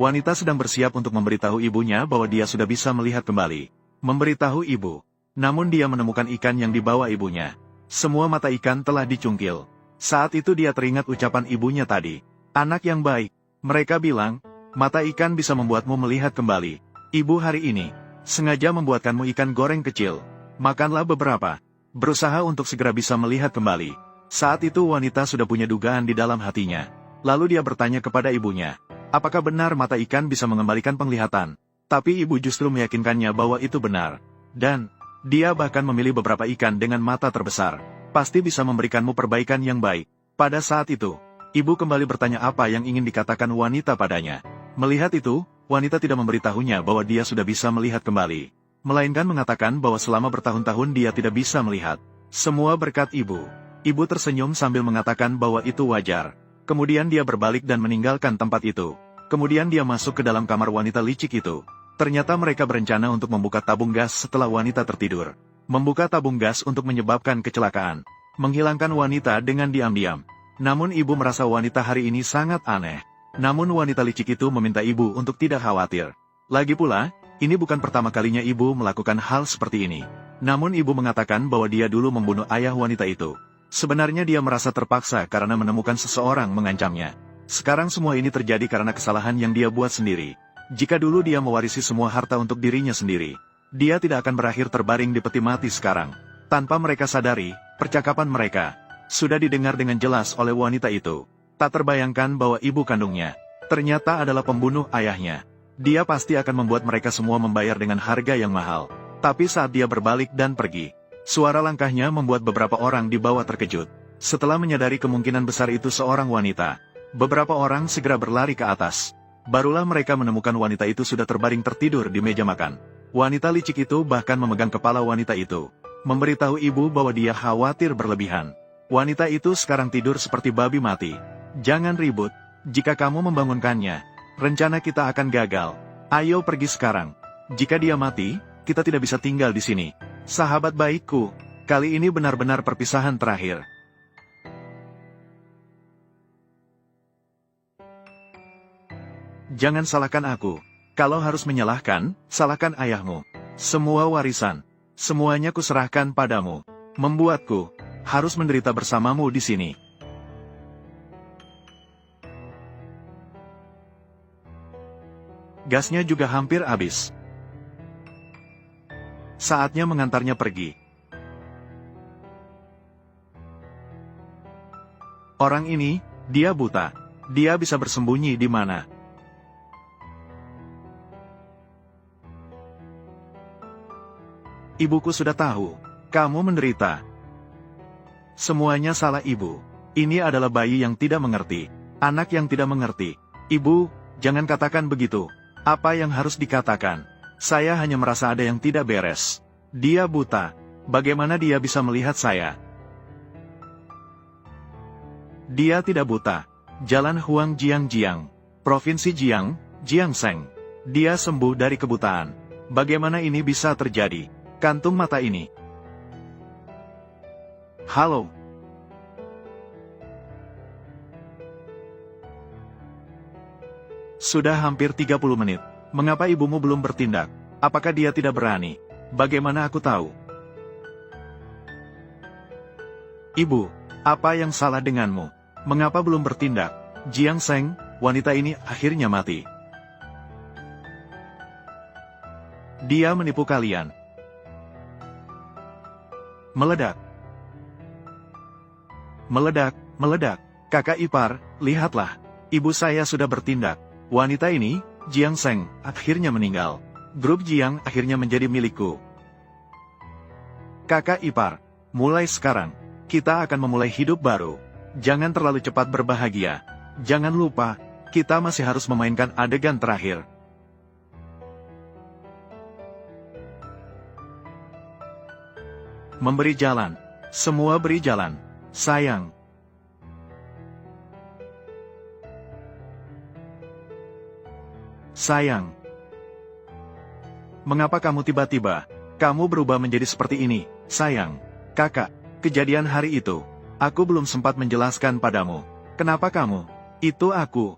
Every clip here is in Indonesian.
Wanita sedang bersiap untuk memberitahu ibunya bahwa dia sudah bisa melihat kembali. Memberitahu ibu. Namun dia menemukan ikan yang dibawa ibunya. Semua mata ikan telah dicungkil. Saat itu dia teringat ucapan ibunya tadi. Anak yang baik. Mereka bilang, mata ikan bisa membuatmu melihat kembali. Ibu hari ini sengaja membuatkanmu ikan goreng kecil. Makanlah beberapa. Berusaha untuk segera bisa melihat kembali. Saat itu wanita sudah punya dugaan di dalam hatinya. Lalu dia bertanya kepada ibunya. Apakah benar mata ikan bisa mengembalikan penglihatan? Tapi ibu justru meyakinkannya bahwa itu benar. Dan, dia bahkan memilih beberapa ikan dengan mata terbesar. Pasti bisa memberikanmu perbaikan yang baik. Pada saat itu, ibu kembali bertanya apa yang ingin dikatakan wanita padanya. Melihat itu, wanita tidak memberitahunya bahwa dia sudah bisa melihat kembali. Melainkan mengatakan bahwa selama bertahun-tahun dia tidak bisa melihat. Semua berkat ibu. Ibu tersenyum sambil mengatakan bahwa itu wajar. Kemudian dia berbalik dan meninggalkan tempat itu. Kemudian dia masuk ke dalam kamar wanita licik itu. Ternyata mereka berencana untuk membuka tabung gas setelah wanita tertidur. Membuka tabung gas untuk menyebabkan kecelakaan. Menghilangkan wanita dengan diam-diam. Namun ibu merasa wanita hari ini sangat aneh. Namun wanita licik itu meminta ibu untuk tidak khawatir. Lagi pula, ini bukan pertama kalinya ibu melakukan hal seperti ini. Namun ibu mengatakan bahwa dia dulu membunuh ayah wanita itu. Sebenarnya dia merasa terpaksa karena menemukan seseorang mengancamnya. Sekarang semua ini terjadi karena kesalahan yang dia buat sendiri. Jika dulu dia mewarisi semua harta untuk dirinya sendiri, dia tidak akan berakhir terbaring di peti mati sekarang. Tanpa mereka sadari, percakapan mereka sudah didengar dengan jelas oleh wanita itu. Tak terbayangkan bahwa ibu kandungnya ternyata adalah pembunuh ayahnya. Dia pasti akan membuat mereka semua membayar dengan harga yang mahal. Tapi saat dia berbalik dan pergi, suara langkahnya membuat beberapa orang di bawah terkejut. Setelah menyadari kemungkinan besar itu seorang wanita, beberapa orang segera berlari ke atas. Barulah mereka menemukan wanita itu sudah terbaring tertidur di meja makan. Wanita licik itu bahkan memegang kepala wanita itu, memberitahu ibu bahwa dia khawatir berlebihan. Wanita itu sekarang tidur seperti babi mati. Jangan ribut, jika kamu membangunkannya, rencana kita akan gagal. Ayo pergi sekarang. Jika dia mati, kita tidak bisa tinggal di sini. Sahabat baikku, kali ini benar-benar perpisahan terakhir. Jangan salahkan aku. Kalau harus menyalahkan, salahkan ayahmu. Semua warisan, semuanya kuserahkan padamu. Membuatku harus menderita bersamamu di sini. Gasnya juga hampir habis. Saatnya mengantarnya pergi. Orang ini, dia buta. Dia bisa bersembunyi di mana? Ibuku sudah tahu, kamu menderita. Semuanya salah ibu. Ini adalah bayi yang tidak mengerti. Anak yang tidak mengerti. Ibu, jangan katakan begitu. Apa yang harus dikatakan? Saya hanya merasa ada yang tidak beres. Dia buta. Bagaimana dia bisa melihat saya? Dia tidak buta. Jalan Huang Jiang, Provinsi Jiangseng. Dia sembuh dari kebutaan. Bagaimana ini bisa terjadi? Kantung mata ini. Halo. Sudah hampir 30 menit. Mengapa ibumu belum bertindak? Apakah dia tidak berani? Bagaimana aku tahu? Ibu, apa yang salah denganmu? Mengapa belum bertindak? Jiangseng, wanita ini akhirnya mati. Dia menipu kalian. Meledak. Meledak, meledak. Kakak ipar, lihatlah. Ibu saya sudah bertindak. Wanita ini, Jiangseng, akhirnya meninggal. Grup Jiang akhirnya menjadi milikku. Kakak ipar, mulai sekarang, kita akan memulai hidup baru. Jangan terlalu cepat berbahagia. Jangan lupa, kita masih harus memainkan adegan terakhir. Memberi jalan. Semua beri jalan. Sayang. Sayang. Mengapa kamu tiba-tiba? Kamu berubah menjadi seperti ini, sayang. Kakak, kejadian hari itu. Aku belum sempat menjelaskan padamu. Kenapa kamu? Itu aku.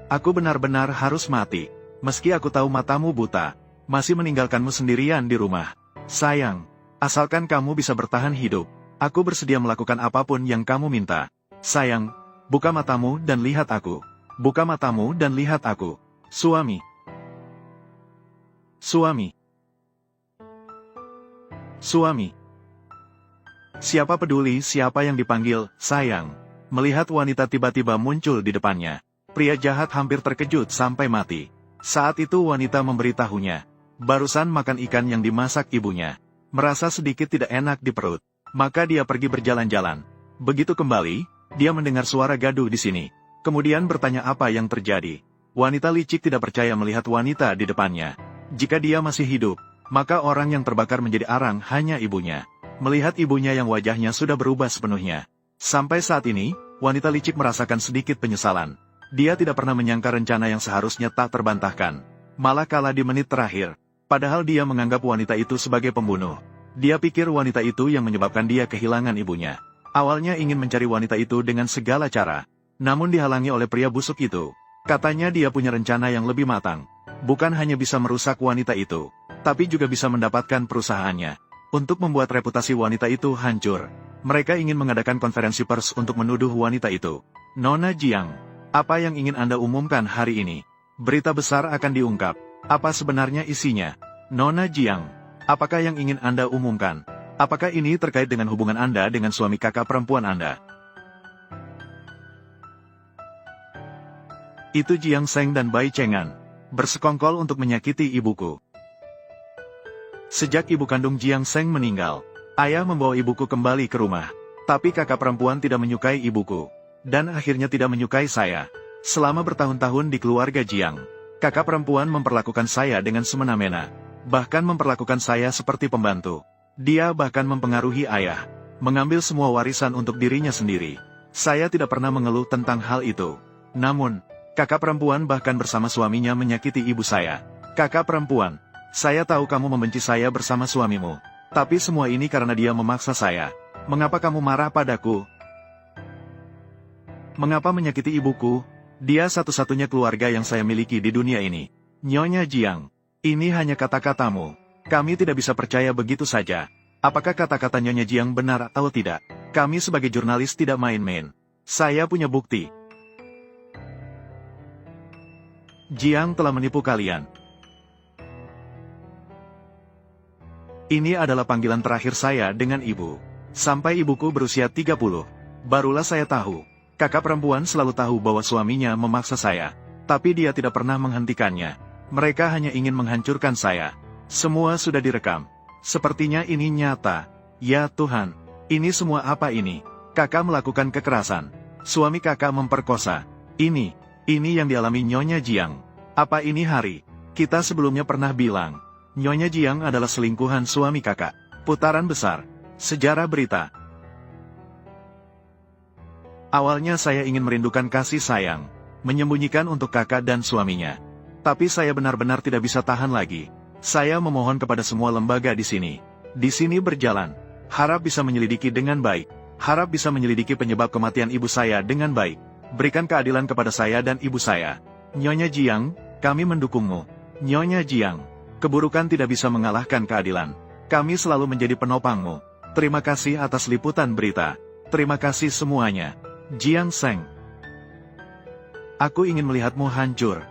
Aku benar-benar harus mati. Meski aku tahu matamu buta, masih meninggalkanmu sendirian di rumah. Sayang, asalkan kamu bisa bertahan hidup, aku bersedia melakukan apapun yang kamu minta. Sayang, buka matamu dan lihat aku. Buka matamu dan lihat aku. Suami. Suami. Suami. Siapa peduli siapa yang dipanggil, sayang. Melihat wanita tiba-tiba muncul di depannya, pria jahat hampir terkejut sampai mati. Saat itu wanita memberitahunya, barusan makan ikan yang dimasak ibunya. Merasa sedikit tidak enak di perut, maka dia pergi berjalan-jalan. Begitu kembali, dia mendengar suara gaduh di sini. Kemudian bertanya apa yang terjadi. Wanita licik tidak percaya melihat wanita di depannya. Jika dia masih hidup, maka orang yang terbakar menjadi arang hanya ibunya. Melihat ibunya yang wajahnya sudah berubah sepenuhnya. Sampai saat ini, wanita licik merasakan sedikit penyesalan. Dia tidak pernah menyangka rencana yang seharusnya tak terbantahkan. Malah kalah di menit terakhir. Padahal dia menganggap wanita itu sebagai pembunuh. Dia pikir wanita itu yang menyebabkan dia kehilangan ibunya. Awalnya ingin mencari wanita itu dengan segala cara. Namun dihalangi oleh pria busuk itu. Katanya dia punya rencana yang lebih matang. Bukan hanya bisa merusak wanita itu, tapi juga bisa mendapatkan perusahaannya. Untuk membuat reputasi wanita itu hancur, mereka ingin mengadakan konferensi pers untuk menuduh wanita itu. Nona Jiang, apa yang ingin Anda umumkan hari ini? Berita besar akan diungkap. Apa sebenarnya isinya? Nona Jiang, apakah yang ingin Anda umumkan? Apakah ini terkait dengan hubungan Anda dengan suami kakak perempuan Anda? Itu Jiang Seng dan Bai Chengan bersekongkol untuk menyakiti ibuku. Sejak ibu kandung Jiang Seng meninggal, ayah membawa ibuku kembali ke rumah. Tapi kakak perempuan tidak menyukai ibuku. Dan akhirnya tidak menyukai saya. Selama bertahun-tahun di keluarga Jiang, kakak perempuan memperlakukan saya dengan semena-mena. Bahkan memperlakukan saya seperti pembantu. Dia bahkan mempengaruhi ayah, mengambil semua warisan untuk dirinya sendiri. Saya tidak pernah mengeluh tentang hal itu. Namun, kakak perempuan bahkan bersama suaminya menyakiti ibu saya. Kakak perempuan, saya tahu kamu membenci saya bersama suamimu. Tapi semua ini karena dia memaksa saya. Mengapa kamu marah padaku? Mengapa menyakiti ibuku? Dia satu-satunya keluarga yang saya miliki di dunia ini. Nyonya Jiang, ini hanya kata-katamu. Kami tidak bisa percaya begitu saja. Apakah kata-kata Nyonya Jiang benar atau tidak? Kami sebagai jurnalis tidak main-main. Saya punya bukti. Jiang telah menipu kalian. Ini adalah panggilan terakhir saya dengan ibu. Sampai ibuku berusia 30, barulah saya tahu. Kakak perempuan selalu tahu bahwa suaminya memaksa saya. Tapi dia tidak pernah menghentikannya. Mereka hanya ingin menghancurkan saya. Semua sudah direkam. Sepertinya ini nyata. Ya Tuhan, ini semua apa ini? Kakak melakukan kekerasan. Suami kakak memperkosa. Ini yang dialami Nyonya Jiang. Apa ini hari? Kita sebelumnya pernah bilang, Nyonya Jiang adalah selingkuhan suami kakak. Putaran besar. Sejarah berita. Awalnya saya ingin merindukan kasih sayang, menyembunyikan untuk kakak dan suaminya. Tapi saya benar-benar tidak bisa tahan lagi. Saya memohon kepada semua lembaga di sini. Di sini berjalan. Harap bisa menyelidiki dengan baik. Harap bisa menyelidiki penyebab kematian ibu saya dengan baik. Berikan keadilan kepada saya dan ibu saya. Nyonya Jiang, kami mendukungmu. Nyonya Jiang, keburukan tidak bisa mengalahkan keadilan. Kami selalu menjadi penopangmu. Terima kasih atas liputan berita. Terima kasih semuanya. Jiang Seng. Aku ingin melihatmu hancur.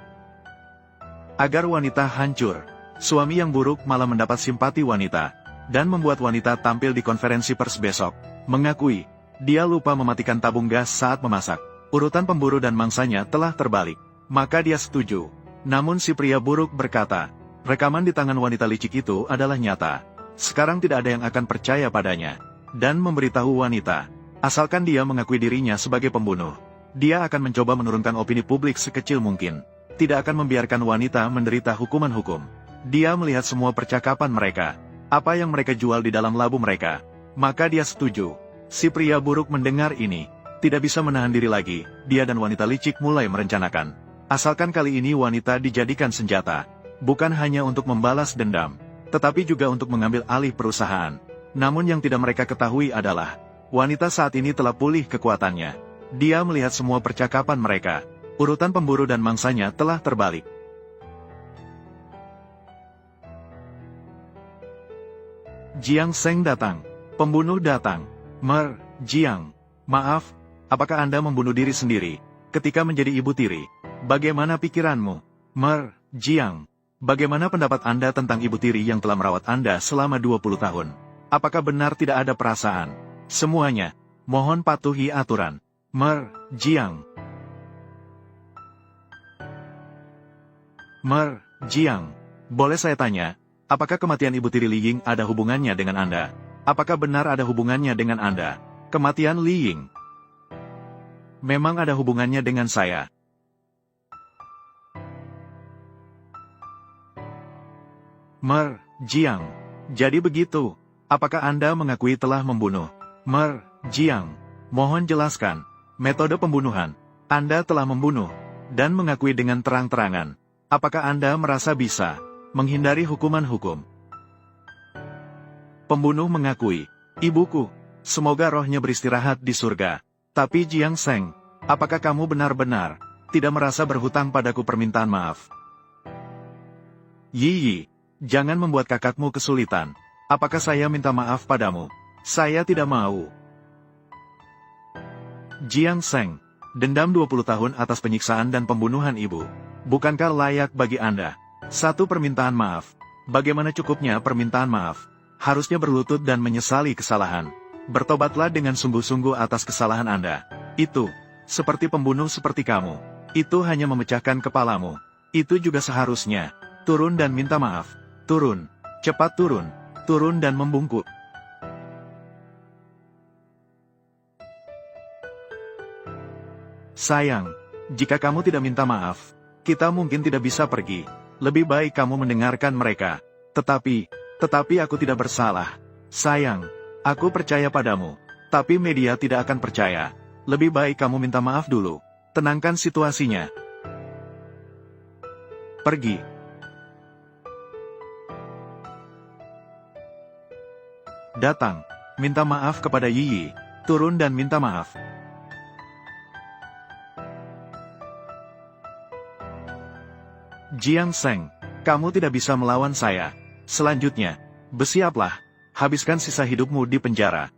Agar wanita hancur. Suami yang buruk malah mendapat simpati wanita. Dan membuat wanita tampil di konferensi pers besok. Mengakui, dia lupa mematikan tabung gas saat memasak. Urutan pemburu dan mangsanya telah terbalik. Maka dia setuju. Namun si pria buruk berkata, rekaman di tangan wanita licik itu adalah nyata. Sekarang tidak ada yang akan percaya padanya. Dan memberitahu wanita, asalkan dia mengakui dirinya sebagai pembunuh, dia akan mencoba menurunkan opini publik sekecil mungkin. Tidak akan membiarkan wanita menderita hukuman hukum. Dia melihat semua percakapan mereka. Apa yang mereka jual di dalam labu mereka. Maka dia setuju. Si pria buruk mendengar ini. Tidak bisa menahan diri lagi. Dia dan wanita licik mulai merencanakan. Asalkan kali ini wanita dijadikan senjata. Bukan hanya untuk membalas dendam, tetapi juga untuk mengambil alih perusahaan. Namun yang tidak mereka ketahui adalah, wanita saat ini telah pulih kekuatannya. Dia melihat semua percakapan mereka. Urutan pemburu dan mangsanya telah terbalik. Jiang Seng datang. Pembunuh datang. Jiang. Maaf, apakah Anda membunuh diri sendiri ketika menjadi ibu tiri? Bagaimana pikiranmu? Jiang. Bagaimana pendapat Anda tentang ibu tiri yang telah merawat Anda selama 20 tahun? Apakah benar tidak ada perasaan? Semuanya, mohon patuhi aturan. Jiang. Jiang. Boleh saya tanya, apakah kematian ibu tiri Li Ying ada hubungannya dengan Anda? Apakah benar ada hubungannya dengan Anda? Kematian Li Ying memang ada hubungannya dengan saya. Jiang. Jadi begitu. Apakah Anda mengakui telah membunuh? Jiang. Mohon jelaskan. Metode pembunuhan. Anda telah membunuh dan mengakui dengan terang-terangan. Apakah Anda merasa bisa menghindari hukuman hukum? Pembunuh mengakui. Ibuku, semoga rohnya beristirahat di surga. Tapi Jiang Seng, apakah kamu benar-benar tidak merasa berhutang padaku permintaan maaf? Yi, jangan membuat kakakmu kesulitan. Apakah saya minta maaf padamu? Saya tidak mau. Jiang Seng, dendam 20 tahun atas penyiksaan dan pembunuhan ibu. Bukankah layak bagi Anda satu permintaan maaf? Bagaimana cukupnya permintaan maaf? Harusnya berlutut dan menyesali kesalahan. Bertobatlah dengan sungguh-sungguh atas kesalahan Anda. Itu, seperti pembunuh seperti kamu. Itu hanya memecahkan kepalamu. Itu juga seharusnya. Turun dan minta maaf. Turun. Cepat turun. Turun dan membungkuk. Sayang, jika kamu tidak minta maaf, kita mungkin tidak bisa pergi. Lebih baik kamu mendengarkan mereka. Tetapi aku tidak bersalah. Sayang, aku percaya padamu. Tapi media tidak akan percaya. Lebih baik kamu minta maaf dulu. Tenangkan situasinya. Pergi. Datang. Minta maaf kepada Yi. Turun dan minta maaf. Jiang Seng, kamu tidak bisa melawan saya. Selanjutnya, bersiaplah. Habiskan sisa hidupmu di penjara.